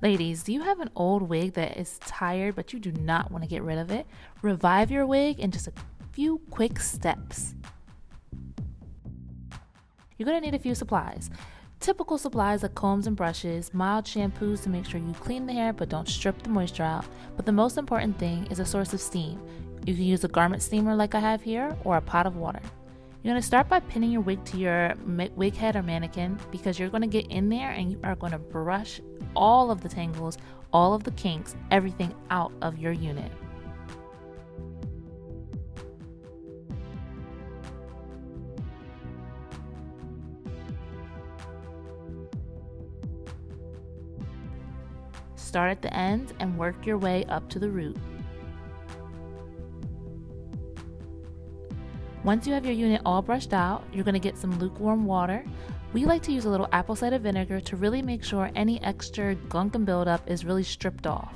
Ladies, do you have an old wig that is tired but you do not want to get rid of it? Revive your wig in just a few quick steps. You're going to need a few supplies. Typical supplies like combs and brushes, mild shampoos to make sure you clean the hair but don't strip the moisture out. But the most important thing is a source of steam. You can use a garment steamer like I have here or a pot of water. You're going to start by pinning your wig to your wig head or mannequin because you're going to get in there and you are going to brush all of the tangles, all of the kinks, everything out of your unit. Start at the ends and work your way up to the root. Once you have your unit all brushed out, you're going to get some lukewarm water. We like to use a little apple cider vinegar to really make sure any extra gunk and buildup is really stripped off.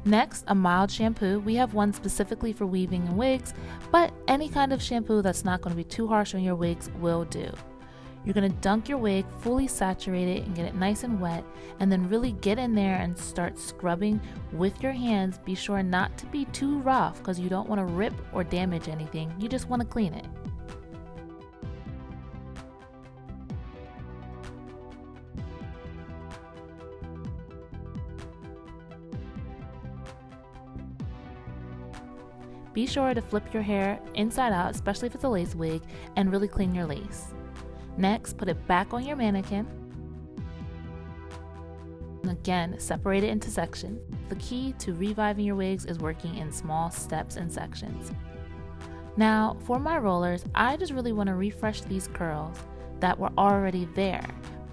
Next, a mild shampoo. We have one specifically for weaving and wigs, but any kind of shampoo that's not going to be too harsh on your wigs will do. You're going to dunk your wig, fully saturate it and get it nice and wet, and then really get in there and start scrubbing with your hands. Be sure not to be too rough because you don't want to rip or damage anything. You just want to clean it. Be sure to flip your hair inside out, especially if it's a lace wig, and really clean your lace. Next, put it back on your mannequin. And again, separate it into sections. The key to reviving your wigs is working in small steps and sections. Now, for my rollers, I just really want to refresh these curls that were already there,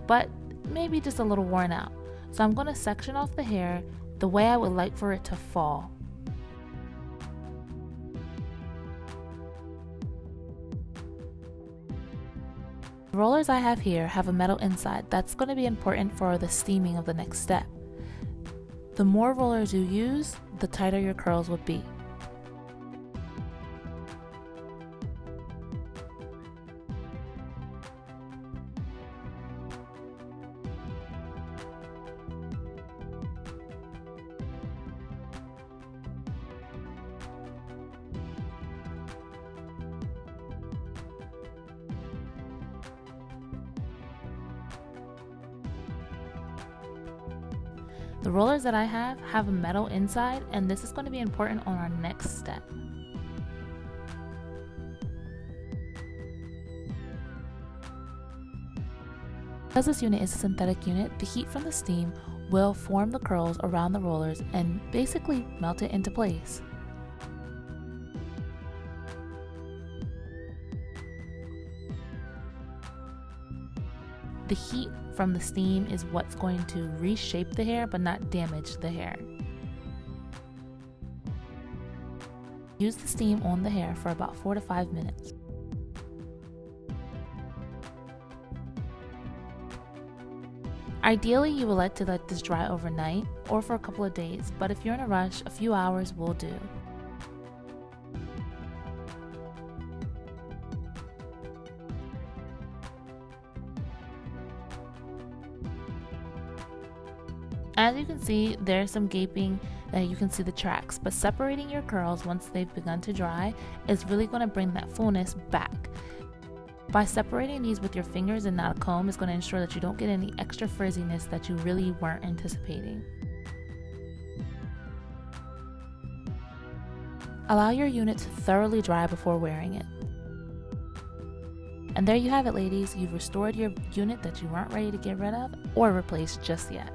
but maybe just a little worn out. So I'm going to section off the hair the way I would like for it to fall. The rollers I have here have a metal inside. That's going to be important for the steaming of the next step. The more rollers you use, the tighter your curls would be. The rollers that I have a metal inside, and this is going to be important on our next step. Because this unit is a synthetic unit, the heat from the steam will form the curls around the rollers and basically melt it into place. The heat from the steam is what's going to reshape the hair but not damage the hair. Use the steam on the hair for about 4 to 5 minutes. Ideally, you would like to let this dry overnight or for a couple of days, but if you're in a rush, a few hours will do. As you can see, there's some gaping that you can see the tracks, but separating your curls once they've begun to dry is really going to bring that fullness back. By separating these with your fingers and not a comb is going to ensure that you don't get any extra frizziness that you really weren't anticipating. Allow your unit to thoroughly dry before wearing it. And there you have it, ladies. You've restored your unit that you weren't ready to get rid of or replace just yet.